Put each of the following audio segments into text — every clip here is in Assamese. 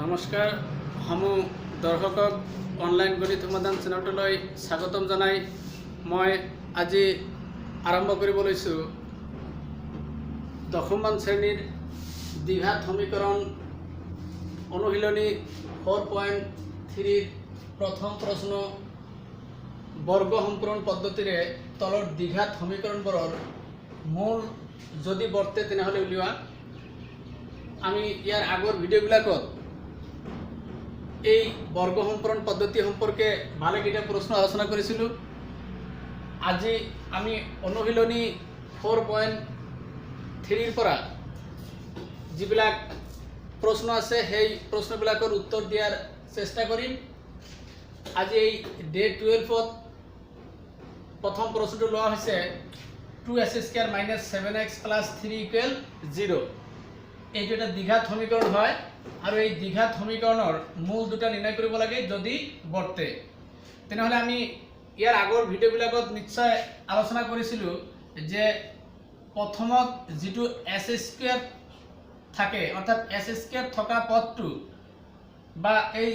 নমস্কাৰ সমূহ দৰ্শকক অনলাইন গণিত সমাধান চেনেলটোলৈ স্বাগতম জনাই মই আজি আৰম্ভ কৰিব লৈছোঁ দশমমান শ্ৰেণীৰ দ্বিঘাত সমীকৰণ অনুশীলনী 4.3 প্ৰথম প্ৰশ্ন বৰ্গ সম্পূৰণ পদ্ধতিৰে তলৰ দ্বিঘাত সমীকৰণবোৰৰ মূল যদি বৰ্তে তেনেহ'লে উলিওৱা। আমি ইয়াৰ আগৰ ভিডিঅ'বিলাকত এই বৰ্গ সম্পূৰণ পদ্ধতি সম্পৰ্কে ভালেকেইটা প্ৰশ্ন আলোচনা কৰিছিলোঁ। আজি আমি অনুশীলনী 4.3 পৰা যিবিলাক প্ৰশ্ন আছে সেই প্ৰশ্নবিলাকৰ উত্তৰ দিয়াৰ চেষ্টা কৰিম। আজি এই ডে 12ত প্ৰথম প্ৰশ্নটো লোৱা হৈছে 2x² - 7x + 3 = 0। এইটো এটা দ্বিঘাত সমীকৰণ হয় আৰু এই দ্বিঘাত সমীকৰণৰ মূল দুটা নিৰ্ণয় কৰিব লাগে যদি বৰ্তে। তেনেহ'লে আমি ইয়াৰ আগৰ ভিডিঅ'বিলাকত নিশ্চয় আলোচনা কৰিছিলোঁ যে প্ৰথমত যিটো s² থাকে অৰ্থাৎ s² থকা পদটো বা এই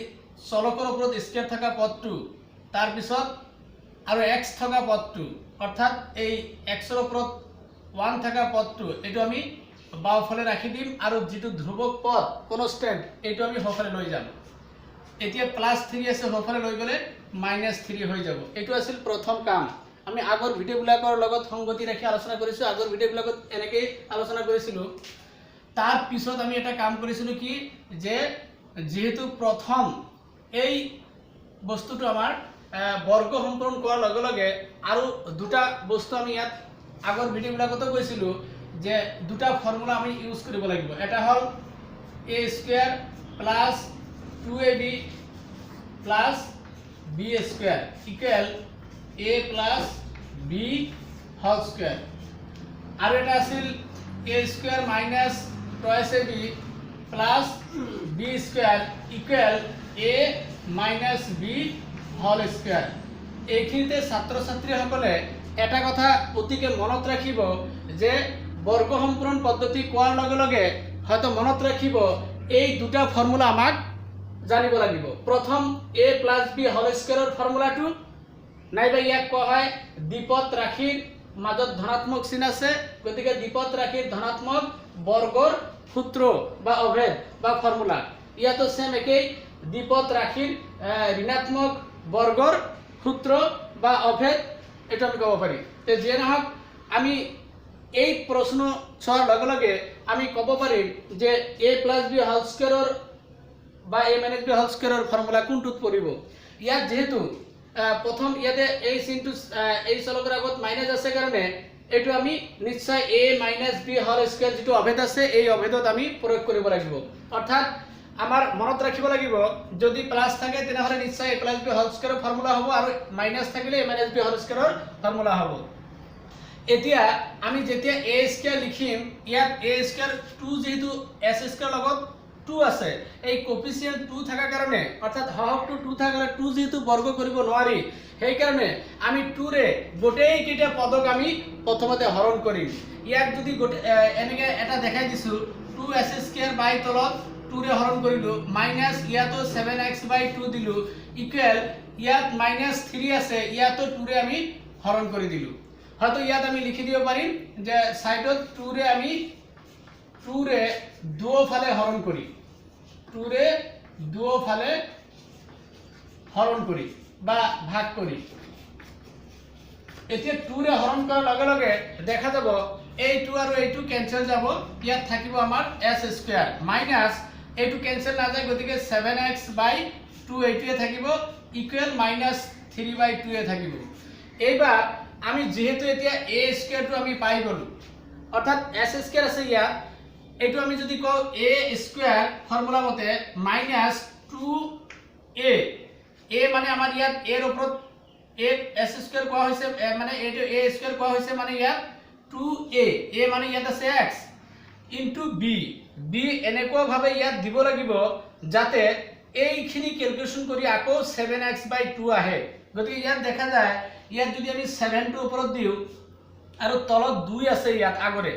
চলকৰ ওপৰত স্কেয়াৰ থকা পদটো তাৰপিছত আৰু x থকা পদটো অৰ্থাৎ এই xৰ ওপৰত 1 থকা পদটো এইটো আমি বাওঁফালে ৰাখি দিম আৰু যিটো ধ্ৰুৱক পদ কনষ্টেণ্ট এইটো আমি সোঁফালে লৈ যাম। এতিয়া +3 আছে সোঁফালে লৈ গ'লে -3 হৈ যাব। এইটো আছিল প্ৰথম কাম। আমি আগৰ ভিডিঅ'বিলাকৰ লগত সংগতি ৰাখি আলোচনা কৰিছোঁ। আগৰ ভিডিঅ'বিলাকত এনেকৈ আলোচনা কৰিছিলোঁ। তাৰ পিছত আমি এটা কাম কৰিছিলোঁ কি যে যেহেতু প্ৰথম এই বস্তুটো আমাৰ বৰ্গ সম্পূৰণ কৰাৰ লগে লগে আৰু দুটা বস্তু আমি ইয়াত আগৰ ভিডিঅ'বিলাকতো কৈছিলোঁ যে দুটা ফৰ্মুলা আমি ইউজ কৰিব লাগিব। এটা হ'ল a² + 2ab + b² = a + b² আৰু এটা আছিল a² - 2ab + b² = a - b²। এইখিনিতে ছাত্ৰ ছাত্ৰীসকলে এটা কথা অতিকে মনত ৰাখিব যে বৰ্গ সম্পূৰণ পদ্ধতি কোৱাৰ লগে লগে হয়তো মনত ৰাখিব এই দুটা ফৰ্মুলা আমাক জানিব লাগিব। প্ৰথম a + b² ফৰ্মুলাটো নাইবা ইয়াক কোৱা হয় দ্বিপদ ৰাশিৰ মাজত ধনাত্মক চিন আছে, গতিকে দ্বিপদ ৰাশিৰ ধনাত্মক বৰ্গৰ সূত্ৰ বা অভেদ বা ফৰ্মুলা। ইয়াতো সেম একেই দ্বিপদ ৰাশিৰ ঋণাত্মক বৰ্গৰ সূত্ৰ বা অভেদ এইটো আমি ক'ব পাৰি। যিয়ে নহওক আমি এই প্ৰশ্ন চোৱাৰ লগে লগে আমি ক'ব পাৰিম যে a + b² বা a - b² ফৰ্মুলা কোনটোত পৰিব। ইয়াত যিহেতু প্ৰথম ইয়াতে এই চিনটো এই চলকৰ আগত মাইনাছ আছে কাৰণে এইটো আমি নিশ্চয় a - b² যিটো অভেদ আছে এই অভেদত আমি প্ৰয়োগ কৰিব লাগিব। অৰ্থাৎ আমাৰ মনত ৰাখিব লাগিব যদি প্লাছ থাকে তেনেহ'লে নিশ্চয় a + b² ফৰ্মুলা হ'ব আৰু মাইনাছ থাকিলে a - b² ফৰ্মুলা হ'ব। এতিয়া আমি যেতিয়া a² লিখিম ইয়াত a² 2 যেহেতু s² লগত 2 আছে এই কোফিচিয়েন্ট 2 থাকাৰ কাৰণে অৰ্থাৎ হৰকটো 2 থাকাৰ 2 যেহেতু বৰ্গ কৰিব নোৱাৰি সেইকাৰণে আমি 2 ৰে গোটেইকেইটা পদক আমি প্ৰথমতে হৰণ কৰিম। ইয়াত যদি এনেকৈ এটা দেখাই দিছোঁ 2s² বাই তলত 2 ৰে হৰণ কৰিলোঁ মাইনাছ ইয়াতো 7x/2 দিলোঁ ইকুৱেল ইয়াত -3 আছে ইয়াতো 2 ৰে আমি হৰণ কৰি দিলোঁ। হয়তো ইয়াত আমি লিখি দিব পাৰিম যে সাইডত 2 ৰে আমি 2 ৰে দুয়োফালে হৰণ কৰি 2 ৰে দুয়োফালে হৰণ কৰি বা ভাগ কৰি। এতিয়া 2 ৰে হৰণ কৰাৰ লগে লগে দেখা যাব এইটো আৰু এইটো কেনসেল যাব, ইয়াত থাকিব আমাৰ s² মাইনাছ এইটো কেনসেল নাযায় গতিকে 7x/2 এইটোৱে থাকিব ইকুৱেল -3/2 থাকিব। এইবাৰ আমি যেহেতু এতিয়া a² আমি পাই গ'লো অৰ্থাৎ s² আছে ইয়াত এইটো আমি যদি কওঁ a² ফৰ্মুলা মতে -2a a মানে আমাৰ ইয়াত a ৰ ওপৰত a s² কোৱা হৈছে মানে এইটো a² কোৱা হৈছে মানে ইয়াত 2a a মানে ইয়াত আছে x ইনটু b b এনেকুৱা ভাবে ইয়াত দিব লাগিব যাতে এইখিনি ক্যালকুলেশন কৰি আকৌ 7x/2 আহে। গতিকে ইয়াত দেখা যায় ইয়াত যদি আমি 7 টো ওপৰত দিও আৰু তলত 2 আছে ইয়াত আগৰে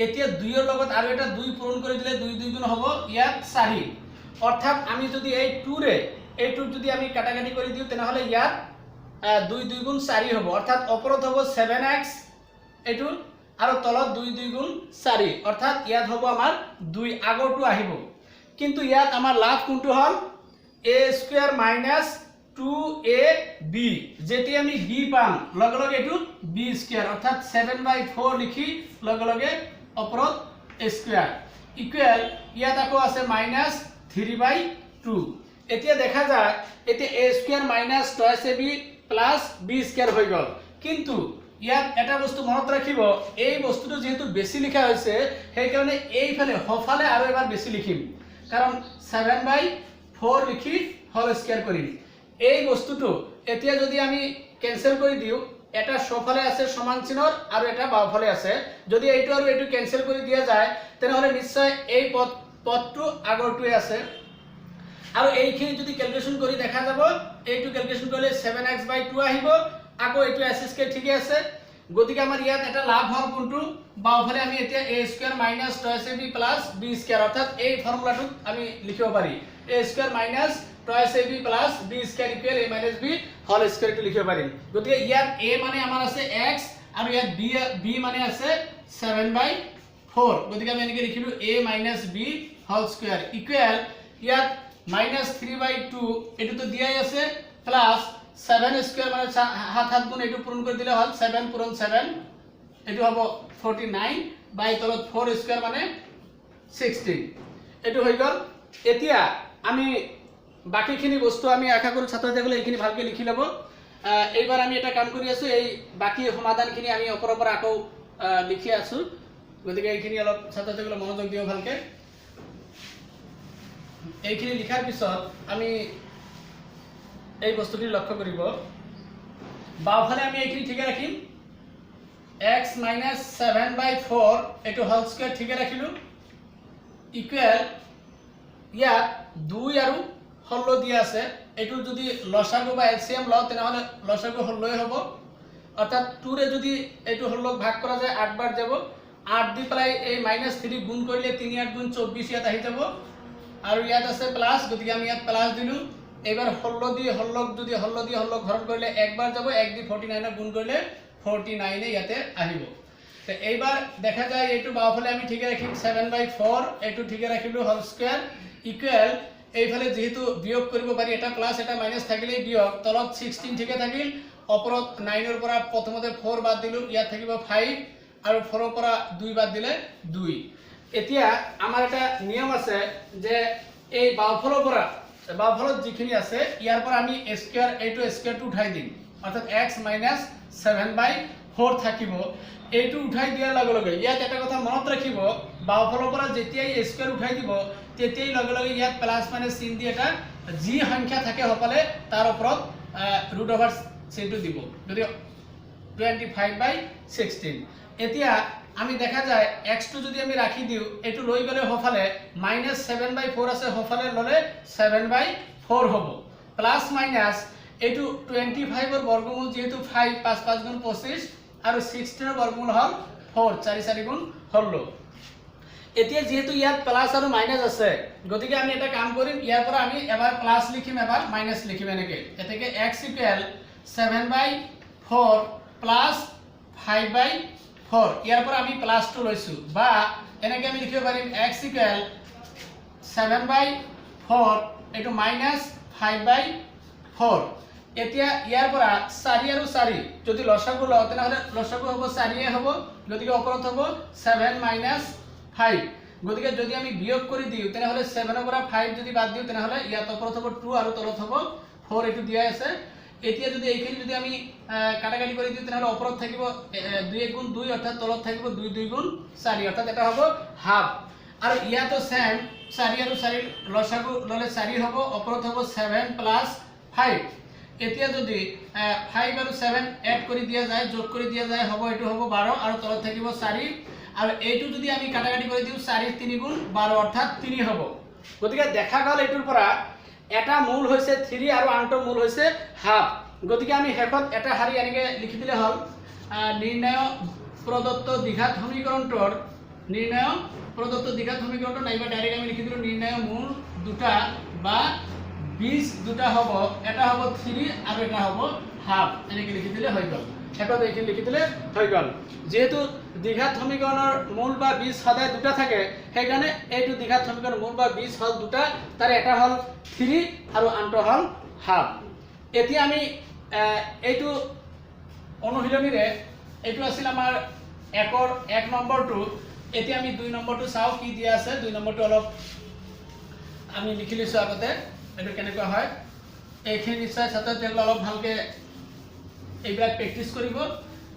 এতিয়া 2 ৰ লগত আৰু এটা 2 পূৰণ কৰি দিলে 2 2 গুণ হ'ব ইয়াত 4 অর্থাৎ আমি যদি এই 2 রে এই 2 যদি আমি কাটাকাটি কৰি দিও তেনেহলে ইয়াত 2 2 গুণ 4 হ'ব অৰ্থাৎ অপৰত হ'ব 7x এটু আৰু তলত 2 2 গুণ 4 অৰ্থাৎ ইয়াত হ'ব আমাৰ 2 আগৰটো আহিব কিন্তু ইয়াত আমাৰ লাভ কোনটো হল a স্কয়ার মাইনাস 2ab যেটি আমি b পাম লগে লগে এটু b স্কয়ার অর্থাৎ 7/4 লিখি লগে লগে অপৰত a স্কয়ার ইকুয়াল ইয়াত আকৌ আছে মাইনাস 3/2 এতিয়া দেখা যায় এতে a square minus 2ab plus b square হৈ গল কিন্তু ইয়াত এটা বস্তু মনত ৰাখিব এই বস্তুটো যেহেতু বেছি লিখা হৈছে সেই কাৰণে এইফালে হফালে আৰু এবাৰ বেছি লিখিম কাৰণ 7/4 লিখি হোল স্কয়াৰ কৰিম এই বস্তুটো এতিয়া যদি আমি ক্যান্সেল কৰি দিও এটা সফলে আছে সমান চিহ্নৰ আৰু এটা বাওফালে আছে যদি এইটো আৰু এইটো ক্যান্সেল কৰি দিয়া যায় তেনেহলে নিশ্চয় এই পদটো আগৰটোৱে আছে আৰু এইখিনি যদি ক্যালকুলেশন কৰি দেখা যাব এইটো ক্যালকুলেশন কৰিলে 7x/2 আহিব আকৌ এইটো s² ঠিকে আছে গতিকে আমাৰ ইয়াত এটা লাভ হল কোনটো বাওফালে আমি এতিয়া a² - 2ab + b² অৰ্থাৎ এই ফৰ্মুলাটো আমি লিখিব পাৰি a² - 2ab + b² = a - b whole স্কয়াৰটো লিখিব পাৰিম গতিকে ইয়াত a মানে আমাৰ আছে x আৰু ইয়াত b মানে আছে 7/4 গতিকে আমি এনেকৈ লিখিলো a - b whole square equal ইয়াত -3/2 এটো তো দিয়াই আছে প্লাস 7 স্কয়ার মানে 7 গুণ এটো পূরণ কৰি দিলে হল 7 পূরণ 7 এটো হ'ব 49 বাই তলত 4 স্কয়ার মানে 16 এটো হৈ গল এতিয়া আমি বাকিখিনি বস্তু আমি আশা কৰো ছাত্ৰছাত্ৰীসকলে এইখিনি ভালকে লিখি লব এইবাৰ আমি এটা কাম কৰি আছো এই বাকি সমাধানখিনি আমি ওপৰৰ পৰা আকৌ লিখি আছো গতিকে এইখিনি অলপ ছাত্ৰছাত্ৰীসকলে মনোযোগ দিও ভালকে এইখিনি লিখাৰ পিছত আমি এই বস্তুটি লক্ষ্য কৰিব বাওফালে আমি এইখিনি ঠিকে ৰাখিম x - 7/4 এটো হোল স্কয়াৰ ঠিকে ৰাখিলো ইকুয়াল ইয়াত 2 আৰু 16 দিয়া আছে এটো যদি লসাগু বা এলসিএম লও তেনেহলে লসাগু 16 হ'ব অর্থাৎ 2 রে যদি এটো 16 ভাগ করা যায় 8 বার যাব 8 দি প্লাই এই -3 গুণ কৰিলে 3 8 গুণ 24 ইয়াত আহি যাব আৰু ইয়াত আছে প্লাস গতিকে আমি ইয়াত প্লাস দিলু এবাৰ 16 দি 16 যদি 16 দি 16 ঘৰত কৰিলে একবাৰ যাব 1 দি 49 গুণ কৰিলে 49 ইয়াতে আহিব তো এইবাৰ দেখা যায় এটো বাওফালে আমি ঠিকে ৰাখিম 7/4 এটো ঠিকে ৰাখিলো হোল স্কয়াৰ ইকুয়াল এইফালে যেহেতু বিয়োগ কৰিব পাৰি এটা প্লাস এটা মাইনাস থাকিলে বিয়োগ তলত 16 ঠিকে থাকিল ওপৰত 9 ৰ পৰা প্ৰথমতে 4 বাদ দিলু ইয়াত থাকিব 5 আৰু 4 ৰ পৰা 2 বাদ দিলে 2 এতিয়া আমাৰ এটা নিয়ম আছে যে এই বাওফালৰ পৰা বাওফালত যিখিনি আছে ইয়াৰ পৰা আমি স্কয়াৰ এইটো স্কয়াৰটো উঠাই দিম অৰ্থাৎ x - 7/4 থাকিব এইটো উঠাই দিয়াৰ লগে লগে ইয়াত এটা কথা মনত ৰাখিব বাওফালৰ পৰা যেতিয়াই স্কয়ার উঠাই দিব তেতিয়াই লগে লগে ইয়াত প্লাস মাইনাস চিন দি এটা যি সংখ্যা থাকে হপালে তাৰ ওপৰত √ওভাৰ চিনটো দিব যদি 25/16 এতিয়া আমি দেখা যায় x টো যদি আমি ৰাখি দিও এটো লৈ গলে হফালে -7/4 আছে হফালে ললে 7/4 হ'ব প্লাস মাইনাস এটো 25 ৰ বৰ্গমূল যেহেতু 5 5 5 গুণ 25 আৰু 16 ৰ বৰ্গমূল হল 4 4 4 গুণ 16 এতিয়া যেহেতু ইয়াত প্লাস আৰু মাইনাস আছে গতিকে আমি এটা কাম কৰিম ইয়াৰ পৰা আমি এবাৰ প্লাস লিখিম এবাৰ মাইনাস লিখিম এনেকৈ এতেকে x = 7/4 প্লাস 5/4 ইয়াৰ পৰা আমি প্লাস টো লৈছো বা এনেকৈ আমি লিখিব পাৰিম x = 7/4 এটো -5/4 এতিয়া ইয়াৰ পৰা 4 আৰু 4 যদি লসাগু লও তেনেহলে লসাগু হ'ব 4 হ'ব গতিকে ওপৰত হ'ব 7 - 5 গতিকে যদি আমি বিয়োগ কৰি দিও তেনেহলে 7 ৰ পৰা 5 যদি বাদ দিও তেনেহলে ইয়াত ওপৰত হ'ব 2 আৰু তলত হ'ব 4 এটো দিয়া আছে এতিয়া যদি এইখিনি যদি আমি কাটাকাটি কৰি দিও তেনেহলে ওপৰত থাকিব 2 গুণ 2 অৰ্থাৎ তলত থাকিব 2 2 গুণ 4 অৰ্থাৎ এটা হ'ব হাফ আৰু ইয়াতো সেম 4 আৰু 4 লসাগু ললে 4 হ'ব ওপৰত হ'ব 7 + 5 এতিয়া যদি 5 আৰু 7 এড কৰি দিয়া যায় যোগ কৰি দিয়া যায় হ'ব এটো হ'ব 12 আৰু তলত থাকিব 4 আৰু এইটো যদি আমি কাটাকাটি কৰি দিও 4 3 গুণ 12 অৰ্থাৎ 3 হ'ব গতিকে দেখা গল এটোৰ পৰা এটা মূল হৈছে 3 আৰু আনটো মূল হৈছে হাফ গতিকে আমি হেকত এটা হাৰি এনেকে লিখি দিলে হল নিৰ্ণয় প্ৰদত্ত দ্বিঘাত সমীকৰণটোৰ নাইবা ডাইৰেক্ট আমি লিখি দিলো নিৰ্ণয় মূল দুটা বা 20 দুটা হ'ব, এটা হ'ব 3 আৰু এটা হ'ব হাফ, এনেকৈ লিখি দিলে হৈ গ'ল। শেষত এইখিনি লিখি দিলে হৈ গ'ল। যেহেতু দ্বিঘাত সমীকৰণৰ মূল বা বীজ সদায় দুটা থাকে, সেইকাৰণে এইটো দ্বিঘাত সমীকৰণৰ মূল বা বীজ হ'ল দুটা, তাৰে এটা হ'ল 3 আৰু আনটো হ'ল হাফ। এতিয়া আমি এইটো অনুশীলনীৰে এইটো আছিল আমাৰ 1 নম্বৰটো। এতিয়া আমি 2 নম্বৰটো চাওঁ কি দিয়া আছে। 2 নম্বৰটো অলপ আমি লিখি লৈছোঁ আগতে, এইটো কেনেকুৱা হয়। এইখিনি নিশ্চয় ছাত্ৰ-ছাত্ৰীসকলে অলপ ভালকৈ এইবিলাক প্ৰেক্টিছ কৰিব।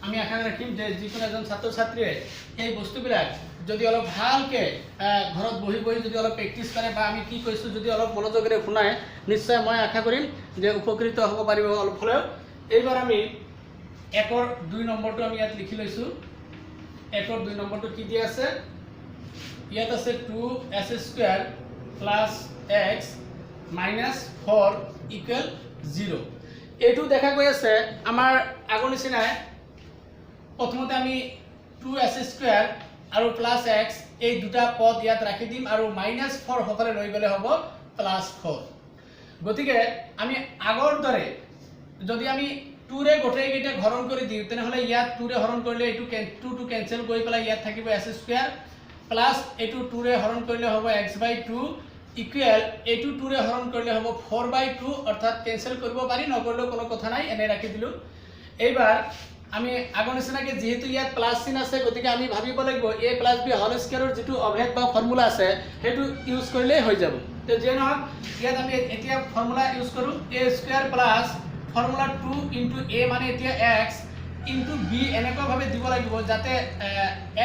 আমি আশা ৰাখিম যে যিকোনো এজন ছাত্ৰ ছাত্ৰীয়ে এই বস্তুবিলাক যদি অলপ ভালকৈ ঘৰত বহি বহি যদি অলপ প্ৰেক্টিছ কৰে বা আমি কি কৈছোঁ যদি অলপ মনোযোগেৰে শুনায়, নিশ্চয় মই আশা কৰিম যে উপকৃত হ'ব পাৰিব অলপ হ'লেও। এইবাৰ আমি 1ৰ 2 নম্বৰটো আমি ইয়াত লিখি লৈছোঁ। 1ৰ 2 নম্বৰটো কি দিয়া আছে, ইয়াত আছে 2s² + x - 4 = 0। এইটো দেখা গৈ আছে আমাৰ আগৰ নিচিনাই। প্ৰথমতে আমি 2s² আৰু +x এই দুটা পদ ইয়াত ৰাখি দিম আৰু -4 সকলে লৈ গ'লে হ'ব +4। গতিকে আমি আগৰ দৰে যদি আমি 2ৰে গোটেইকেইটা হৰণ কৰি দিওঁ, তেনেহ'লে ইয়াত 2ৰে হৰণ কৰিলে এইটো 2 কেনচেল কৰি পেলাই ইয়াত থাকিব s² প্লাছ এইটো 2ৰে হৰণ কৰিলে হ'ব x/2 ইকুৱেল এইটো 2ৰে হৰণ কৰিলে হ'ব 4/2, অৰ্থাৎ কেনচেল কৰিব পাৰি, নকৰিলেও কোনো কথা নাই, এনে ৰাখি দিলোঁ। এইবাৰ আমি আগৰ নিচিনাকৈ যিহেতু ইয়াত প্লাছ চিন আছে, গতিকে আমি ভাবিব লাগিব a + b হোল স্কোৱাৰৰ যিটো অভেদ বা ফৰ্মুলা আছে সেইটো ইউজ কৰিলেই হৈ যাব। তো যিয়ে নহওক ইয়াত আমি এতিয়া ফৰ্মুলা ইউজ কৰোঁ, a² প্লাছ ফৰ্মুলা 2 * a মানে এতিয়া x * b এনেকুৱাভাৱে দিব লাগিব যাতে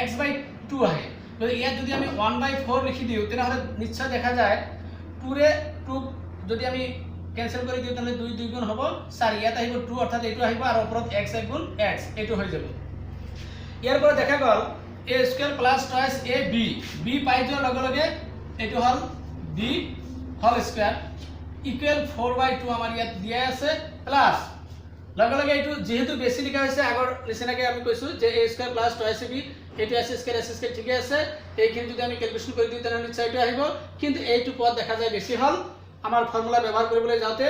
x/2 আহে। গতিকে ইয়াত যদি আমি 1/4 লিখি দিওঁ, তেনেহ'লে নিশ্চয় দেখা যায় 2ৰে 2 যদি আমি কেনচেল কৰি দিওঁ তেনেহ'লে 2 2 গুণ হ'ব 4, ইয়াত আহিব 2 অৰ্থাৎ এইটো আহিব আৰু ওপৰত x 1 গুণ x, এইটো হৈ যাব। ইয়াৰ পৰা দেখা গ'ল a² plus twice ab, b পাই যোৱাৰ লগে লগে এইটো হ'ল b হোল স্কোৱাৰ ইকুৱেল 4/2 আমাৰ ইয়াত দিয়া আছে, প্লাছ লগে লগে এইটো যেহেতু বেছি লিখা হৈছে আগৰ নিচিনাকৈ আমি কৈছোঁ যে a² প্লাছ টুৱাইছ ab, এইটো s² ঠিকে আছে। এইখিনি যদি আমি কেলকুলেশ্যন কৰি দিওঁ তেনেহ'লে নিশ্চয় এইটো আহিব, কিন্তু এইটো পদ দেখা যায় বেছি হ'ল আমাৰ ফৰ্মুলা ব্যৱহাৰ কৰিবলৈ যাওঁতে।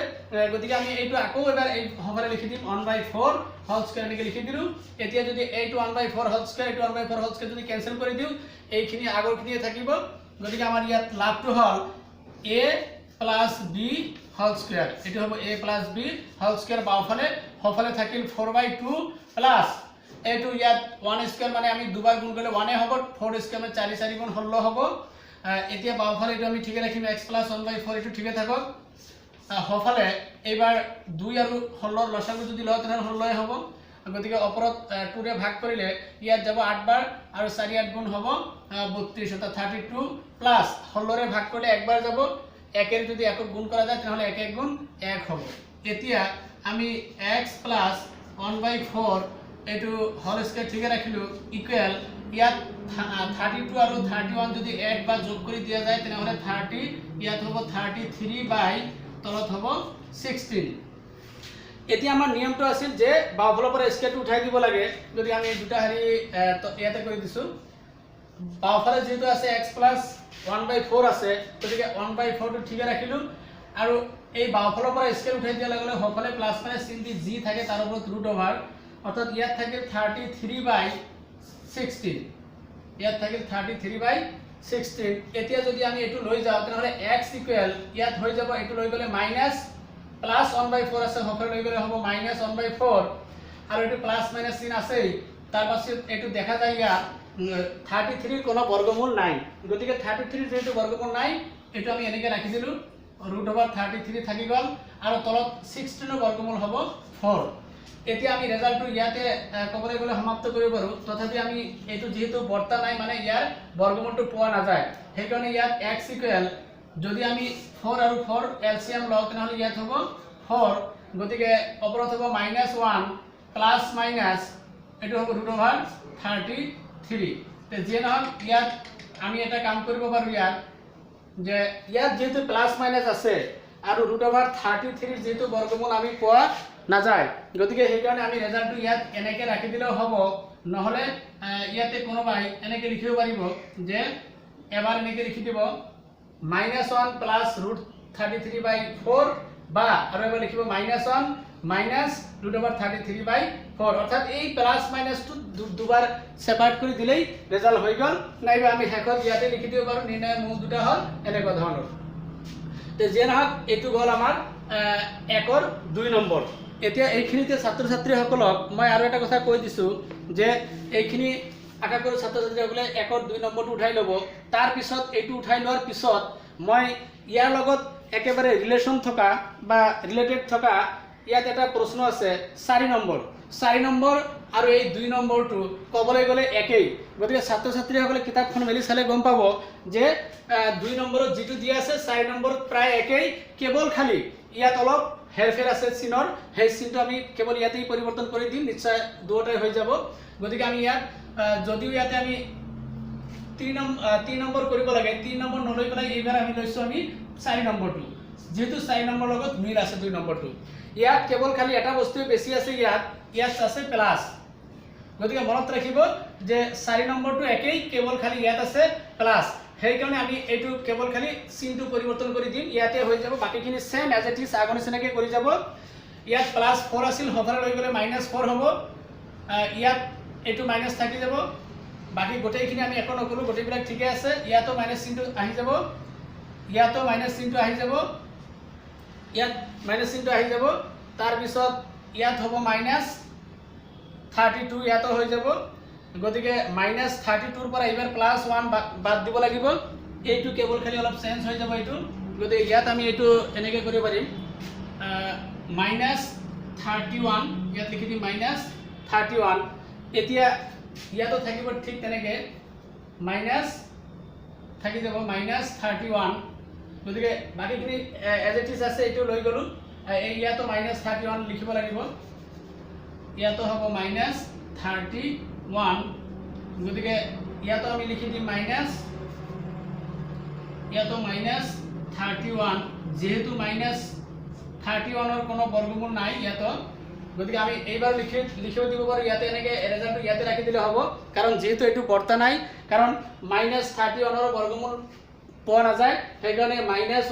গতিকে আমি এইটো আকৌ এবাৰ এই সফালে লিখি দিম 1/4 হোল স্কোৱাৰ এনেকৈ লিখি দিলোঁ। এতিয়া যদি এইটো 1/4 হোল স্কোৱাৰ এইটো 1/4 হোল স্কোৱাৰ যদি কেনচেল কৰি দিওঁ, এইখিনি আগৰখিনিয়ে থাকিব। গতিকে আমাৰ ইয়াত লাভটো হ'ল a + b হোল স্কোৱাৰ, এইটো হ'ব a + b হোল স্কোৱাৰ বাওঁফালে, সফালে থাকিল 4/2 প্লাছ এইটো ইয়াত 1² মানে আমি দুবাৰ গুণ কৰিলে 1 হ'ব, 4² মানে 4 4 গুণ 16 হ'ব। এতিয়া বাওঁফালে এইটো আমি ঠিকে ৰাখিম x + 1/4, এইটো ঠিকে থাকক। সফালে এইবাৰ 2 আৰু 16ৰ লসাগু যদি লওঁ তেনেহ'লে 16 হ'ব। গতিকে ওপৰত 2ৰে ভাগ কৰিলে ইয়াত যাব 8 বাৰ আৰু 4 8 গুণ হ'ব 32, অৰ্থাৎ 32 প্লাছ 16ৰে ভাগ কৰিলে একবাৰ যাব, 1ৰে যদি 1ক গুণ কৰা যায় তেনেহ'লে 1 1 গুণ 1 হ'ব। এতিয়া আমি x + 1/4 এইটো হোল স্কোৱাৰ ঠিকে ৰাখিলোঁ ইকুৱেল ইয়াত 32 আৰু 31 যদি এড বা যোগ কৰি দিয়া যায় তেনেহ'লে 30, ইয়াত হ'ব 33/ তলত হ'ব 16। এতিয়া আমাৰ নিয়মটো আছিল যে বাওঁফালৰ পৰা স্কোৱাৰটো উঠাই দিব লাগে। যদি আমি দুটা হেৰি ইয়াতে কৰি দিছোঁ, বাওঁফালে যিহেতু আছে x + 1/4 আছে, গতিকে 1/4টো ঠিকে ৰাখিলোঁ আৰু এই বাওঁফালৰ পৰা স্কোৱাৰ উঠাই দিয়াৰ লগে লগে সফালে প্লাছ মানে চিন দি যি থাকে তাৰ ওপৰত √, অৰ্থাৎ ইয়াত থাকিল 33/16, ইয়াত থাকিল 33/16। এতিয়া যদি আমি এইটো লৈ যাওঁ তেনেহ'লে x ইকুৱেল ইয়াত হৈ যাব, এইটো লৈ গ'লে মাইনাছ প্লাছ 1/4 আছে, সফালে লৈ গ'লে হ'ব -1/4 আৰু এইটো প্লাছ মাইনাছ চিন আছেই। তাৰপাছত এইটো দেখা যায় ইয়াত 33ৰ কোনো বৰ্গমূল নাই, গতিকে 33ৰ যিহেতু বৰ্গমূল নাই এইটো আমি এনেকৈ ৰাখি দিলোঁ, √33 থাকি গ'ল আৰু তলত 16ৰ বৰ্গমূল হ'ব 4। এতিয়া আমি ৰেজাল্টটো ইয়াতে ক'বলৈ গ'লে সমাপ্ত কৰিব পাৰোঁ, তথাপি আমি এইটো যিহেতু বৰ্তা নাই মানে ইয়াৰ বৰ্গমূলটো পোৱা নাযায়, সেইকাৰণে ইয়াত x ইকুৱেল যদি আমি 4 আৰু 4 এলচিএম লওঁ তেনেহ'লে ইয়াত হ'ব 4, গতিকে ওপৰত হ'ব -1 প্লাছ মাইনাছ এইটো হ'ব √33। যিয়ে নহওক ইয়াত আমি এটা কাম কৰিব পাৰোঁ ইয়াত যে ইয়াত যেহেতু প্লাছ মাইনাছ আছে আৰু √33 যেহেতু বৰ্গমূল আমি পোৱা নাযায়, গতিকে সেইকাৰণে আমি ৰেজাল্টটো ইয়াত এনেকৈ ৰাখি দিলেও হ'ব, নহ'লে ইয়াতে কোনোবাই এনেকৈ লিখিব পাৰিব যে এবাৰ এনেকৈ লিখি দিব -1 প্লাস √33/4 বা আৰু এবাৰ লিখিব -1 মাইনাস √33/4 অৰ্থাৎ এই প্লাস মাইনাসটো দুবাৰ সেপাৰেট কৰি দিলেই ৰেজাল্ট হৈ গল নাইবা আমি হেকত ইয়াতে লিখি দিব পাৰো নিৰ্ণয় মূল দুটা হল এনেকুৱা ধৰণৰ তে যে নহক এটো গল আমাৰ 1 2 নম্বৰ এতিয়া এইখিনিতে ছাত্ৰ ছাত্ৰীসকলক মই আৰু এটা কথা কৈ দিছো যে এইখিনি আশা কৰো ছাত্ৰ ছাত্ৰীসকলে 1 2 নম্বৰটো উঠাই ল'ব তাৰ পিছত এইটো উঠাই লোৱাৰ পিছত মই ইয়াৰ লগত একেবাৰে ৰিলেশন থকা বা ৰিলেটেড থকা ইয়াত এটা প্ৰশ্ন আছে 4 নম্বৰ আৰু এই 2 নম্বৰটো কবলৈ গলে একেই গতিকে ছাত্ৰ ছাত্ৰীসকলে কিতাপখন মেলি চালে গম পাব যে 2 নম্বৰত যেটো দিয়া আছে 4 নম্বৰত প্ৰায় একেই কেৱল খালি ইয়াত অলপ হেৰফেৰ আছে চিনৰ সেই চিনটো আমি কেৱল ইয়াতেই পৰিৱৰ্তন কৰি দিম নিশ্চয় দুটাই হৈ যাব গতিকে আমি ইয়াত যদিও ইয়াতে আমি 3 নম্বৰ কৰিব লাগে 3 নম্বৰ নলৈ পেলাই এইবাৰ আমি লৈছো আমি 4 নম্বৰটো যেহেতু 4 নম্বৰ লগত মিল আছে 2 নম্বৰটো ইয়াত কেৱল খালি এটা বস্তু বেছি আছে ইয়াত আছে প্লাস গতিকে মনত ৰাখিব যে 4 নম্বৰটো একেই কেৱল খালি ইয়াত আছে প্লাস সেই কাৰণে আমি এইটো কেৱল খালি চিনটো পৰিৱৰ্তন কৰি দিম ইয়াতে হৈ যাব বাকিখিনি সেম এজ ইট ইজ আগৰ নিচিনাকৈ কৰি যাব ইয়াত +4 আছিল হফাৰ লৈ গলে -4 হ'ব ইয়াত এইটো মাইনাস থাকি যাব বাকি গোটেইখিনি আমি একো নকৰো গোটেইবিলাক ঠিকে আছে ইয়াতো মাইনাস চিনটো আহি যাব ইয়াতো মাইনাস চিনটো আহি যাব ইয়াত মাইনাস চিনটো আহি যাব তাৰ পিছত ইয়াত হ'ব -32 ইয়াতো হৈ যাব গতিকে -32 ৰ পৰা এবাৰ +1 বাদ দিব লাগিব এইটো কেৱল খালি অলপ চেঞ্জ হৈ যাব এইটো গতিকে ইয়াত আমি এইটো এনেকৈ কৰিব পাৰিম -31 ইয়াত লিখি দিম -31 এতিয়া ইয়াতো থাকিব ঠিক তেনেকৈ মাইনাস থাকি যাব -31 গতিকে বাকিখিনি এজ ইট ইজ আছে এইটো লৈ গলো এই ইয়াতো -31 লিখিব লাগিব ইয়াতো হ'ব -31 গতিকে ইয়াতো আমি লিখি দিম ইয়াতো -31 যেহেতু -31 ৰ কোনো বৰ্গমূল নাই ইয়াতো গতিকে আমি এইবাৰ লিখিব দিব পাৰো ইয়াতে এনেকৈ ৰেজাল্টটো ইয়াতে ৰাখি দিলে হ'ব কাৰণ যেহেতু এইটো বৰ্তা নাই কাৰণ -31 ৰ বৰ্গমূল পোৱা নাযায় সেইকাৰণে -1 ±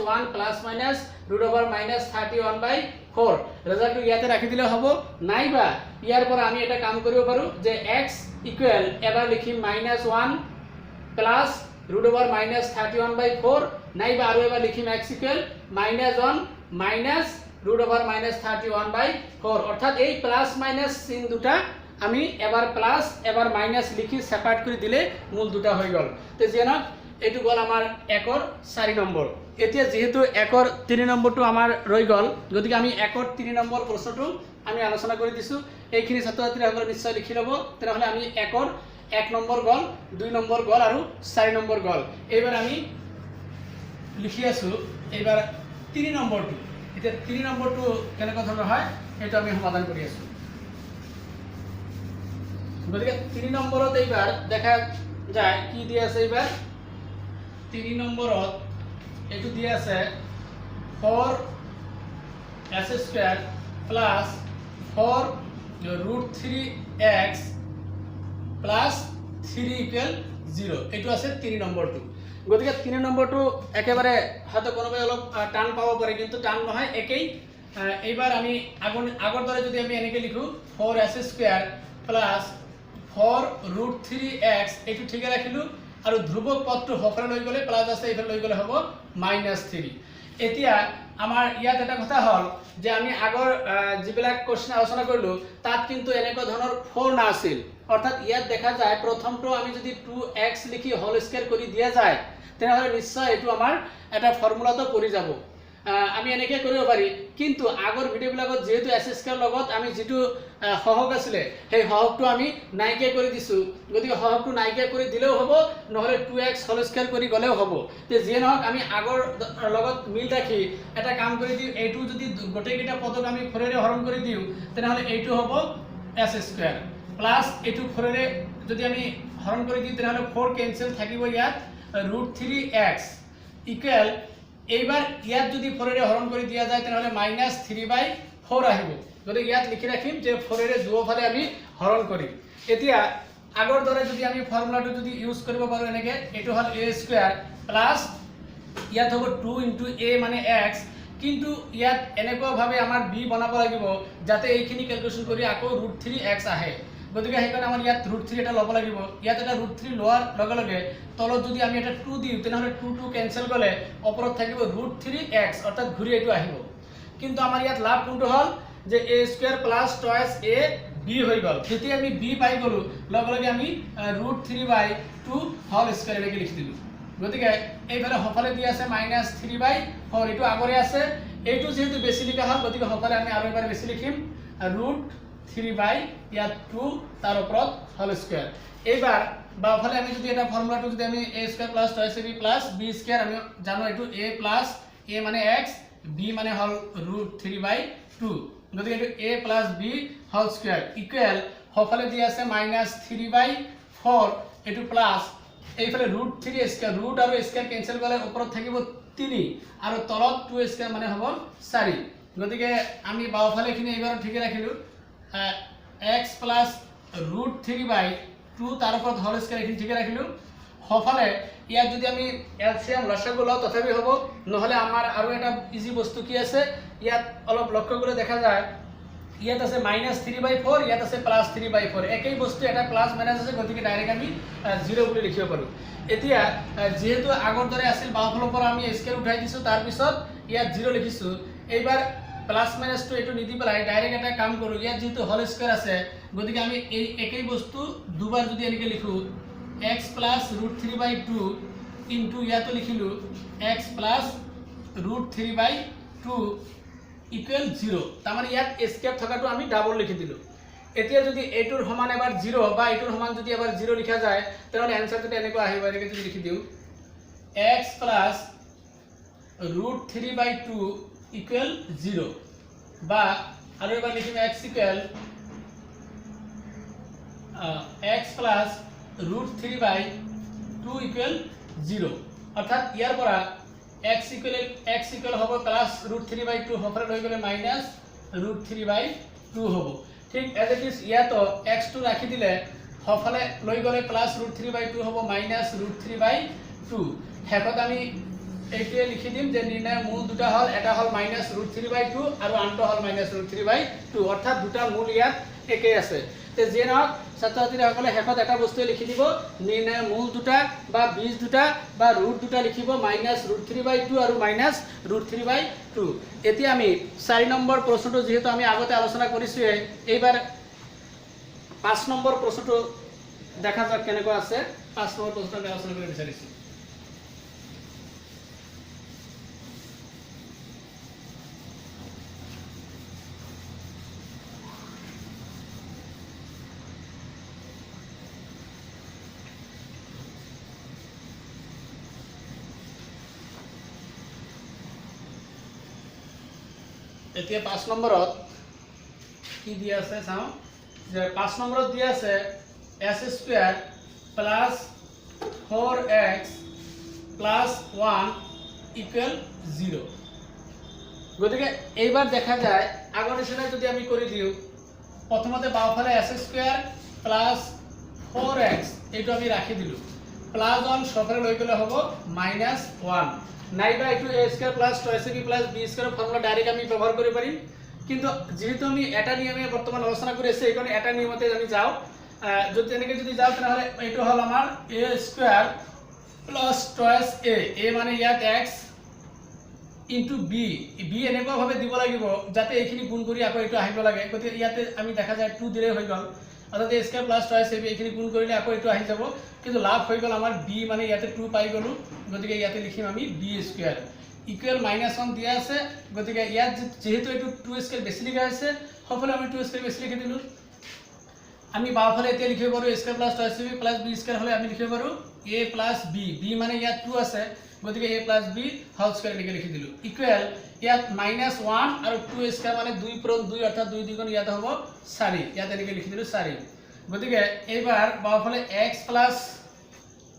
√-31/4 ৰেজাল্টটো ইয়াতে ৰাখি দিলে হ'ব নাইবা ইয়াৰ পৰা আমি এটা কাম কৰিব পাৰো যে x ইকুৱেল এবাৰ লিখিম -1 + √-31/4 নাইবা আৰু এবাৰ লিখিম x ইকুৱেল -1 √-31/4 অৰ্থাৎ এই প্লাস মাইনাস চিন দুটা আমি এবাৰ প্লাস এবাৰ মাইনাস লিখি সেপাৰেট কৰি দিলে মূল দুটা হৈ গল তে যেনক এইটো গল আমাৰ 1 4 নম্বৰ এতিয়া যেহেতু 1 3 নম্বৰটো আমাৰ ৰৈ গল গতিকে আমি 1 3 নম্বৰ প্ৰশ্নটো আমি আলোচনা কৰি দিছো এইখিনি ছাত্ৰ ছাত্ৰীসকলে নিশ্চয় লিখি ল'ব তেনেহলে আমি 1 নম্বৰ গল 2 নম্বৰ গল আৰু 4 নম্বৰ গল এইবাৰ আমি লিখি আছো এইবাৰ 3 নম্বৰটো এতিয়া 3 নম্বৰটো কেনেকুৱা ধৰণৰ হয় এইটো আমি সমাধান কৰি আছো গতিকে 3 নম্বৰত এইবাৰ দেখা যায় কি দিয়া আছে এইবাৰ 3 নম্বৰত এইটো দিয়া আছে 4s² + 4√3x + 3 = 0 এইটো আছে 3 নম্বৰটো গতিকে 3 নম্বৰটো একেবাৰে হয়তো কোনোবাই অলপ টান পাব পাৰে কিন্তু টান নহয় একেই এইবাৰ আমি আগৰ দৰে যদি আমি এনেকৈ লিখো 4s² + 4√3x এইটো ঠিকে ৰাখিলো আৰু ধ্ৰুবক পদটো হফাৰ লৈ গলে প্লাস আছে ইফালে লৈ গলে হ'ব -3 এতিয়া আমাৰ ইয়াত এটা কথা হল যে আমি আগৰ যিবিলাক কোশ্চেন আলোচনা কৰিলো তাত কিন্তু এনেকুৱা ধৰণৰ 4 না আছিল অৰ্থাৎ ইয়াত দেখা যায় প্ৰথমটো আমি যদি 2x লিখি হোল স্কয়াৰ কৰি দিয়া যায় তেনেহলে নিশ্চয় এটো আমাৰ এটা ফৰ্মুলাটো পৰি যাব আমি এনেকৈ কৰিব পাৰি কিন্তু আগৰ ভিডিওবিলাকত যেহেতু s² লগত আমি যেটো সহগ আছিল সেই সহগটো আমি নাইকিয়া কৰি দিছো গতিকে সহগটো নাইকিয়া কৰি দিলেও হ'ব নহলে 2x হোল স্কয়াৰ কৰি গলেও হ'ব তে যে নহক আমি আগৰ লগত মিল ৰাখি এটা কাম কৰি দিও এইটো যদি গোটেইকেইটা পদক আমি 4 ৰে হৰণ কৰি দিও তেনেহলে এইটো হ'ব s² প্লাস এইটো 4 ৰে যদি আমি হৰণ কৰি দিও তেনেহলে 4 কেনসেল থাকিব ইয়াত √3x ইকুৱেল এইবাৰ ইয়াত যদি 4 ৰে হৰণ কৰি দিয়া যায় তেনেহলে -3/4 আহিব গতিকে ইয়াত লিখি ৰাখিম যে 4 ৰে দুয়োফালে আমি হৰণ কৰিম এতিয়া আগৰ দৰে যদি আমি ফৰ্মুলাটো যদি ইউজ কৰিব পাৰো এনেকৈ এইটো হল a² + ইয়াত হ'ব 2 × a মানে x, কিন্তু ইয়াত এনেকুৱাভাৱে আমাৰ b বনাব লাগিব যাতে এইখিনি ক্যালকুলেশন কৰি আকৌ √3x আহে। গতিকে সেইকাৰণে আমাৰ ইয়াত √3 এটা ল'ব লাগিব। ইয়াত এটা √3 লোৱাৰ লগে লগে তলত যদি আমি এটা 2 দিওঁ তেনেহ'লে 2 কেনসেল গ'লে ওপৰত থাকিব √3x, অৰ্থাৎ ঘূৰি এইটো আহিব। কিন্তু আমাৰ ইয়াত লাভ কোনটো হ'ল যে a² + 2ab হৈ গ'ল। যেতিয়া আমি b পাই গ'লো লগে লগে আমি √3/2 হোল স্কয়ার এনেকৈ লিখি দিলোঁ। গতিকে এইফালে সফালে দি আছে -3/4, এইটো আগৰে আছে, এইটো যেহেতু বেছি লিখা হ'ল গতিকে সফালে আমি আৰু এবাৰ বেছি লিখিম √3/2 তাৰ ওপৰত হোল স্কয়াৰ। এইবাৰ বাওঁফালে আমি যদি এটা ফৰ্মুলাটো যদি আমি a² + 2ab + b² আমি জানো এইটো a + a মানে x, b মানে হ'ল √3/2, গতিকে এইটো a + b whole square equal সফালে দি আছে -3/4, এইটো প্লাস এইফালে √3² ৰুট আৰু স্কয়াৰ কেনসেল গ'লে ওপৰত থাকিব 3 আৰু তলত 2² মানে হ'ব 4। গতিকে আমি বাওঁফালেখিনি এইবাৰ ঠিকে ৰাখিলোঁ, x + √3/2 তাৰ ওপৰত হোল স্কয়াৰ এইখিনি ঠিকে ৰাখিলোঁ। সফালে ইয়াত যদি আমি এলসিয়াম লসাগু লওঁ তথাপি হ'ব, নহ'লে আমাৰ আৰু এটা ইজি বস্তু কি আছে ইয়াত অলপ লক্ষ্য কৰি দেখা যায়, ইয়াত আছে -3/4, ইয়াত আছে +3/4, একই বস্তু এটা প্লাস মাইনাস আছে, গতিকে ডাইরেক্ট আমি 0 বুলি লিখিব পাৰোঁ। এতিয়া যেহেতু আগৰ দৰে আছিল বাওঁফালৰ পৰা আমি স্কেল উঠাই দিছোঁ, তাৰ পিছত ইয়াত 0 লিখিছোঁ। এইবাৰ প্লাস মাইনাসটো এইটো নিদি পেলাই ডাইৰেক্ট এটা কাম কৰোঁ, ইয়াত যেহেতু হোল স্কয়াৰ আছে গতিকে আমি এই একই বস্তু দুবাৰ যদি এনেকৈ লিখোঁ x + √3/2 ইনটু ইয়াতো লিখিলোঁ x + √3/2 ইকুৱেল 0, তাৰমানে ইয়াত স্কয়াৰ থকাটো আমি ডাবল লিখি দিলোঁ। এতিয়া যদি এইটোৰ সমান এবাৰ 0 বা এইটোৰ সমান যদি এবাৰ 0 লিখা যায় তেনেহ'লে এনসাৰটো এনেকুৱা আহিব, এনেকৈ যদি লিখি দিওঁ x + √3/2 ইকুৱেল 0, বা আৰু এবাৰ লিখিম x + √3/2 ইকুৱেল 0, অৰ্থাৎ ইয়াৰ পৰা x ইকুৱেল হ'ব +√3/2, সফালে লৈ গ'লে -√3/2 হ'ব। ঠিক এজ ইট ইজ ইয়াতো x টো ৰাখি দিলে সফালে লৈ গ'লে +√3/2 হ'ব -√3/2। শেষত আমি এইটোৱে লিখি দিম যে নিৰ্ণয় মূল দুটা হ'ল, এটা হ'ল -√3/2 আৰু আনটো হ'ল -√3/2, অৰ্থাৎ দুটা মূল ইয়াত একেই আছে। তে যিয়ে নহওক ছাত্ৰ ছাত্ৰীসকলে শেষত এটা বস্তুৱে লিখি দিব, নিৰ্ণয় মূল দুটা বা বীজ দুটা বা ৰুট দুটা লিখিব -√3/2 আৰু -√3/2। এতিয়া আমি 4 নম্বৰ প্ৰশ্নটো যেহেতু আমি আগতে আলোচনা কৰিছোঁৱে, এইবাৰ 5 নম্বৰ প্ৰশ্নটো দেখা যাওক কেনেকুৱা আছে। 5 নম্বৰ প্ৰশ্নটো আমি আলোচনা কৰিব বিচাৰিছোঁ। এতিয়া 5 নম্বৰত কি দিয়া আছে চাওঁ, যে 5 নম্বৰত দিয়া আছে s² + 4x + 1 ইকুৱেল 0। গতিকে এইবাৰ দেখা যায় আগৰ নিচিনা যদি আমি কৰি দিওঁ, প্ৰথমতে বাওঁফালে s² + 4x এইটো আমি ৰাখি দিলোঁ, +1 সফালে লৈ গ'লে হ'ব -1, নাইবা এইটো a² + 2ab + b² formula direct আমি ব্যৱহাৰ কৰিব পাৰিম। কিন্তু যেহেতু আমি এটা নিয়মে বৰ্তমান আলোচনা কৰি আছোঁ এইকাৰণে এটা নিয়মতে আমি যাওঁ। যদি এনেকৈ যদি যাওঁ তেনেহ'লে এইটো হ'ল আমাৰ a² + 2a, a মানে ইয়াত x ইনটু b, b এনেকুৱাভাৱে দিব লাগিব যাতে এইখিনি গুণ কৰি আকৌ এইটো আহিব লাগে। গতিকে ইয়াতে আমি দেখা যায় 2 দিলেই হৈ গ'ল, অৰ্থাৎ a² + 2ab এইখিনি গুণ কৰিলে আকৌ এইটো আহি যাব, কিন্তু লাভ হৈ গ'ল আমাৰ b মানে ইয়াতে 2 পাই গ'লোঁ, গতিকে ইয়াতে লিখিম আমি b² ইকুৱেল -1 দিয়া আছে। গতিকে ইয়াত যেহেতু এইটো 2² বেছি লিখা হৈছে সফালে আমি 2² বেছি লিখি দিলোঁ। আমি বাওঁফালে এতিয়া লিখিব পাৰোঁ a² + 2ab + b² হ'লে আমি লিখিব পাৰোঁ a + b, b মানে ইয়াত 2 আছে গতিকে a + b হোল স্কয়ার এনেকৈ লিখি দিলোঁ, ইকুৱেল ইয়াত -1 আৰু 2² মানে 2 × 2 অৰ্থাৎ 2 × 2 ইয়াতে হ'ব 4, ইয়াত এনেকৈ লিখি দিলোঁ 4। গতিকে এইবাৰ বাওঁফালে x +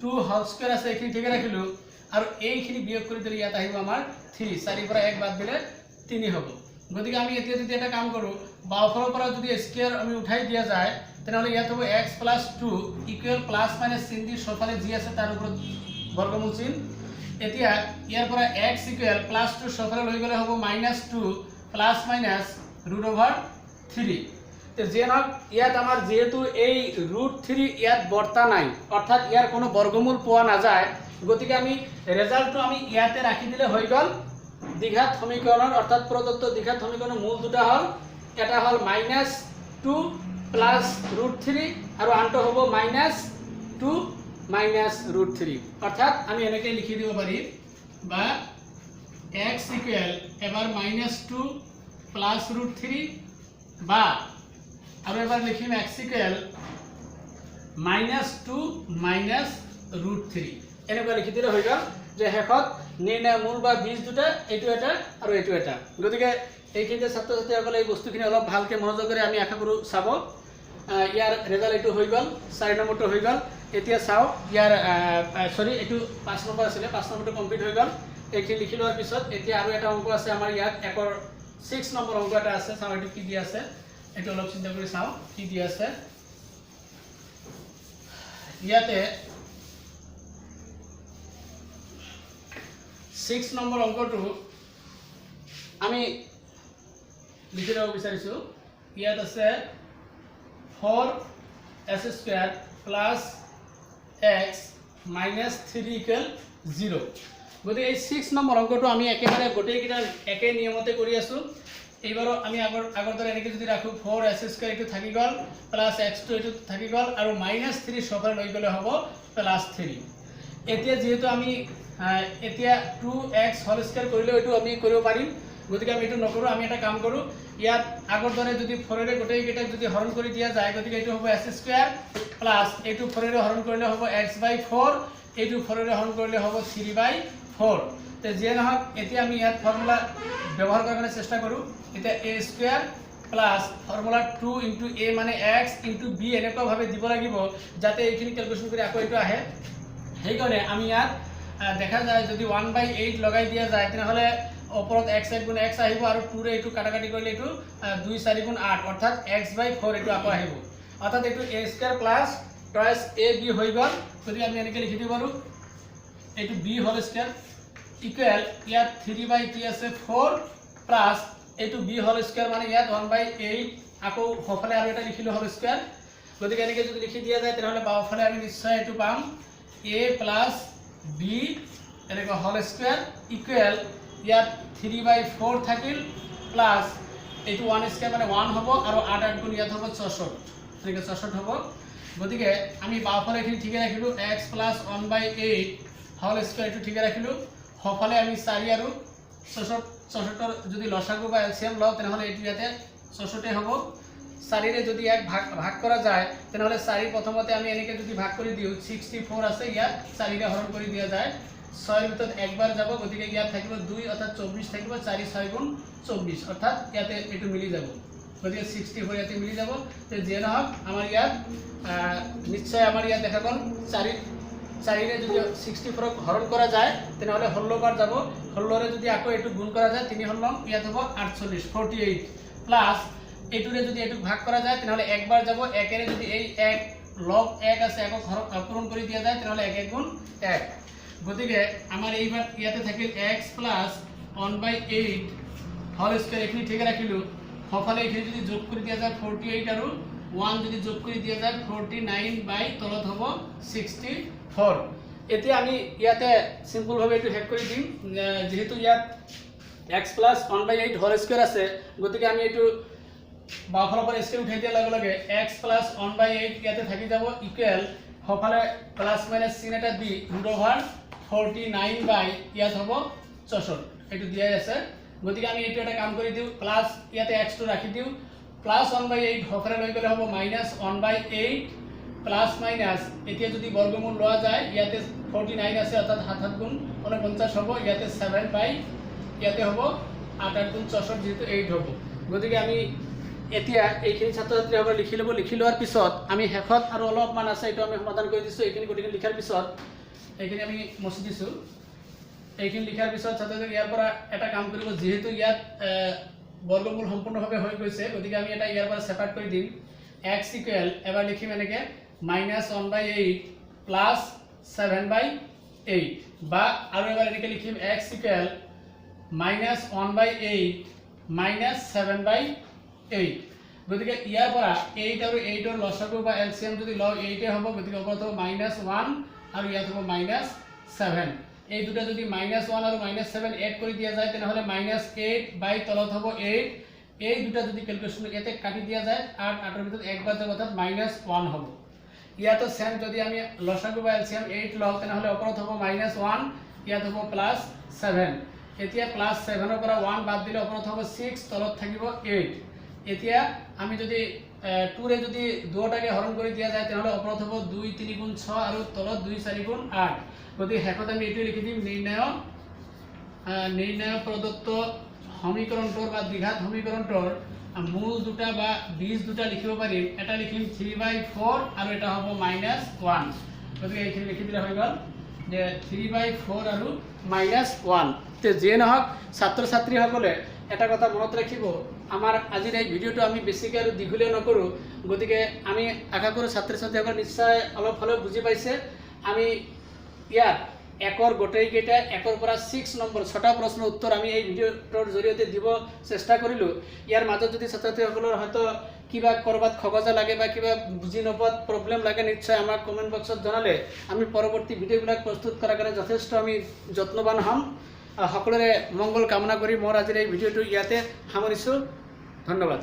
2 হোল স্কয়াৰ আছে এইখিনি ঠিকে ৰাখিলোঁ, আৰু এইখিনি বিয়োগ কৰি দিলে ইয়াত আহিব আমাৰ 3, 4 পৰা 1 বাদ দিলে 3 হ'ব। গতিকে আমি এতিয়া যদি এটা কাম কৰোঁ, বাওঁফালৰ পৰা যদি স্কয়ার আমি উঠাই দিয়া যায় তেনেহ'লে ইয়াত হ'ব x + 2 ইকুৱেল ± চিন দি সফালে যি আছে তাৰ ওপৰত বৰ্গমূল চিন, এতিয়া ইয়াৰ পৰা x ইকুৱেল +2 সফলে লৈ গলে হ'ব -2 ±√3 তে যেনক ইয়াত আমাৰ যেহেতু এই √3 ইয়াত বৰ্তা নাই অৰ্থাৎ ইয়াৰ কোনো বৰ্গমূল পোৱা নাযায় গতিকে আমি ৰেজাল্টটো আমি ইয়াতে ৰাখি দিলে হৈ গল দ্বিঘাত সমীকৰণৰ অৰ্থাৎ প্ৰদত্ত দ্বিঘাত সমীকৰণৰ মূল দুটা হল এটা হল -2 +√3 আৰু আনটো হ'ব -2 -√3 অর্থাৎ আমি এনেকে লিখি দিব পারি বা x ইকুয়াল এবার -2 +√3 বা আৰু এবার লিখিম x ইকুয়াল -2 -√3 এনেকৈ লিখি দিলে হৈ গল যে হেকত নিৰ্ণয় মূল বা বীজ দুটা এইটো এটা আৰু এইটো এটা গতিকে এইখিনিতে ছাত্ৰ ছাত্ৰীসকলে এই বস্তুখিনি অলপ ভালকে মনোযোগ কৰি আমি আশা কৰো চাব ইয়াৰ ৰেজাল্ট এইটো হৈ গল 4 নম্বৰটো হৈ গল এতিয়া চাও ইয়াৰ সৰি এটু 5 নম্বৰ আছিল 5 নম্বৰটো কমপ্লিট হৈ গল এইখিনি লিখি লোৱাৰ পিছত এতিয়া আৰু এটা অংক আছে আমাৰ ইয়াত একৰ 6 নম্বৰ অংক এটা আছে চাও এটু কি দি আছে এটু অলপ চিন্তা কৰি চাও কি দি আছে ইয়াতে 6 নম্বৰ অংকটো আমি লিখি লব বিচাৰিছো ইয়াত আছে 4s² plus x minus 3 equal 0 গতি এই 6 নম্বৰ অংকটো আমি একেবাৰে গোটেইকিটা একে নিয়মতে কৰি আছো এইবাৰো আমি আগৰ দৰে এনেকৈ যদি ৰাখো 4s² এটো থাকি গল প্লাস x2 এটো থাকি গল আৰু -3 সফল লৈ গলে হ'ব +3 এতিয়া যেহেতু আমি এতিয়া 2x² কৰিলে এটো আমি কৰিব পাৰিম গতিকে আমি এটো নকৰো আমি এটা কাম কৰো ইয়াত আগৰ দৰে যদি 4 ৰে গোটেই কেইটা যদি হৰণ কৰি দিয়া যায় গতিকে এটো হ'ব s² প্লাস এটো 4 ৰে হৰণ কৰিলে হ'ব x/4 এটো 4 ৰে হৰণ কৰিলে হ'ব 3/4 তে যে নহক এতিয়া আমি ইয়াত ফৰ্মুলা ব্যৱহাৰ কৰাৰ চেষ্টা কৰো এটা a² প্লাস ফৰ্মুলা 2 * a মানে x * b এনেকুৱা ভাবে দিব লাগিব যাতে এইখিনি ক্যালকুলেশন কৰি আকৌ এটো আহে হেইকনে আমি ইয়াত দেখা যায় যদি 1/8 লগাই দিয়া যায় তেনেহলে ওপৰত x গুণ x আহিব আৰু 2 ৰে এটো কাটাকাটি কৰিলে এটো 2 4 গুণ 8 অৰ্থাৎ x/4 এটো আকৌ আহিব অৰ্থাৎ এটো a² প্লাস টয়েস ab হৈ গল গতিকে আমি এনেকৈ লিখি দিব পাৰো এটো b হোল স্কয়ার ইকুয়াল ইয়াত 3/3 আছে 4 প্লাস এটো b হোল স্কয়ার মানে ইয়াত 1/8 আকৌ হফালে আৰু এটা লিখিলো হোল স্কয়ার গতিকে এনেকৈ যদি লিখি দিয়া যায় তেনেহলে বাওফালে আমি নিশ্চয় এটো পাম a প্লাস b এনেকৈ হোল স্কয়ার ইকুয়াল ইয়াত 3/4 থাকিল প্লাস এটো 1² মানে 1 হ'ব আৰু 8 8 গুণ ইয়াত হ'ব 64 এনেকৈ 64 হ'ব গতিকে আমি বাওফালে এখিনি ঠিকে ৰাখিলো x প্লাস 1/8 হোল স্কয়াৰ এটো ঠিকে ৰাখিলো হফালে আমি 4 আৰু 64 যদি লসাগু বা এলসিয়াম লও তেনেহলে এটো ইয়াতে 64 হ'ব 4 ৰে যদি এক ভাগ কৰা যায় তেনেহলে 4 প্ৰথমতে আমি এনেকৈ যদি ভাগ কৰি দিও 64 আছে ইয়াত 4 ৰে হৰণ কৰি দিয়া যায় 6 ৰ ভিতৰত একবাৰ যাব গতিকে ইয়াত থাকিব 2 অৰ্থাৎ 24 থাকিব 4 6 গুণ 24 অৰ্থাৎ ইয়াতে এটো মিলি যাব গতিকে 64 ইয়াতে মিলি যাব তে যে নহক আমাৰ ইয়াত নিশ্চয় আমাৰ ইয়াত দেখা গল 4 ৰে যদি 64 ক হৰণ কৰা যায় তেনেহলে 16 বাৰ যাব 16 ৰে যদি আকৌ এটো গুণ কৰা যায় 3 16 ইয়াত হ'ব 48 48 প্লাস এটুরে যদি এটু ভাগ করা যায় তাহলে একবার যাব 1 এর যদি এই 1 log 1 আছে একক পূরণ করে দিয়া যায় তাহলে 1 1 গুণ 1 গতিকে আমার এইবার ইয়াতে থাকিল x প্লাস 1/8 হোল স্কয়ার এখানে ঠিক রাখিলু হফালে এখানে যদি যোগ করে দিয়া যায় 48 আৰু 1 যদি যোগ করে দিয়া যায় 49 বাই তলত হ'ব 64 এতিয়া আমি ইয়াতে সিম্পল ভাবে এটু হেক কৰি দিম যেহেতু ইয়াত x প্লাস 1/8 হোল স্কয়াৰ আছে গতিকে আমি এটু বাওফালৰ পৰা স্কয়ার উঠাই দিয়া লগে লগে x প্লাস 1/8 ইয়াতে থাকি যাব ইকুয়াল হফালে প্লাস মাইনাস চিন এটা দি √49 বাই ইয়াত হ'ব 64 এটু দিয়াই আছে গতিকে আমি এটু এটা কাম কৰি দিও প্লাস ইয়াতে x টো ৰাখি দিও প্লাস 1/8 হফালে লৈ গলে হ'ব মাইনাস 1/8 প্লাস মাইনাস এতিয়া যদি বর্গমূল লওয়া যায় ইয়াতে 49 আছে অর্থাৎ 7 7 গুণ 49 হ'ব ইয়াতে 7 বাই ইয়াতে হ'ব 8 8 গুণ 64 যেহেতু 8 হ'ব গতিকে আমি এতিয়া এইখিনি ছাত্ৰ ছাত্ৰীসকলে লিখি লোৱাৰ পিছত আমি হেকত আৰু অলপমান আছে এটো আমি সমাধান কৰি দিছো এইখিনি গতিকে লিখাৰ পিছত এইখিনি আমি মুছি দিছো এইখিনি লিখাৰ পিছত ছাত্ৰছাত্ৰী ইয়াৰ পৰা এটা কাম কৰিব যেহেতু ইয়াত বৰ্গমূল সম্পূৰ্ণভাৱে হৈ গৈছে গতিকে আমি এটা ইয়াৰ পৰা সেপাৰেট কৰি দিম x ইকুয়াল এবাৰ লিখিম এনেকৈ -1/8 প্লাস 7/8 8 বা আৰু এবাৰ এনেকৈ লিখিম x ইকুৱেল -1/8 -7/8 গতিকে ইয়াৰ পৰা 8 আৰু 8 ৰ লসাগু বা এলসিয়াম যদি লও 8 হ'ব গতিকে ওপৰত হ'ব -1 আৰু ইয়াত হ'ব -7 এই দুটা যদি -1 আৰু -7 এড কৰি দিয়া যায় তেনেহলে -8 বাই তলত হ'ব 8 এই দুটা যদি ক্যালকুলেশন ইয়াতে কাটি দিয়া যায় 8 8 ৰ ভিতৰত 1 বাদ যাব অৰ্থাৎ -1 হ'ব ইয়াতো সেম যদি আমি লসাগু বা এলসিয়াম 8 লও তেনেহলে ওপৰত হ'ব -1 ইয়াত হ'ব +7 এতিয়া +7 ৰ পৰা 1 বাদ দিলে ওপৰত হ'ব 6 তলত থাকিব 8 এতিয়া আমি যদি 2 ৰে যদি দুটাকে হৰণ কৰি দিয়া যায় তেনেহলে ওপৰত হ'ব 2 3 গুণ 6 আৰু তলত 2 4 গুণ 8 গতিকে হেকত আমি এটো লিখি দিম নিৰ্ণয় প্ৰদত্ত সমীকৰণটোৰ বা দ্বিঘাত সমীকৰণটোৰ মূল দুটা বা বীজ দুটা লিখিব পাৰিম এটা লিখিম 3/4 আৰু এটা হ'ব -1 গতিকে এইখিনি লিখি দিলে হৈ গ'ল যে 3/4 আৰু -1 তে যে নহওক ছাত্ৰ ছাত্ৰীসকলে এটা কথা মনত ৰাখিব আমাৰ আজিৰ এই ভিডিঅ'টো আমি বেছিকৈ আৰু দীঘলীয়া নকৰোঁ গতিকে আমি আশা কৰোঁ ছাত্ৰ ছাত্ৰীসকলে নিশ্চয় অলপ হ'লেও বুজি পাইছে আমি ইয়াত একৰ গোটেইকেইটা একৰ পৰা 6 নম্বৰ 6টা প্ৰশ্নৰ উত্তৰ আমি এই ভিডিঅ'টোৰ জৰিয়তে দিব চেষ্টা কৰিলোঁ ইয়াৰ মাজত যদি ছাত্ৰ ছাত্ৰীসকলৰ হয়তো কিবা কৰবাত খগজা লাগে বা কিবা বুজি নোপোৱাত প্ৰব্লেম লাগে নিশ্চয় আমাক কমেণ্ট বক্সত জনালে আমি পৰৱৰ্তী ভিডিঅ'বিলাক প্ৰস্তুত কৰাৰ কাৰণে যথেষ্ট আমি যত্নবান হ'ম সকলোৰে মংগল কামনা কৰি মোৰ আজিৰ এই ভিডিঅ'টো ইয়াতে সামৰিছোঁ ধন্যবাদ।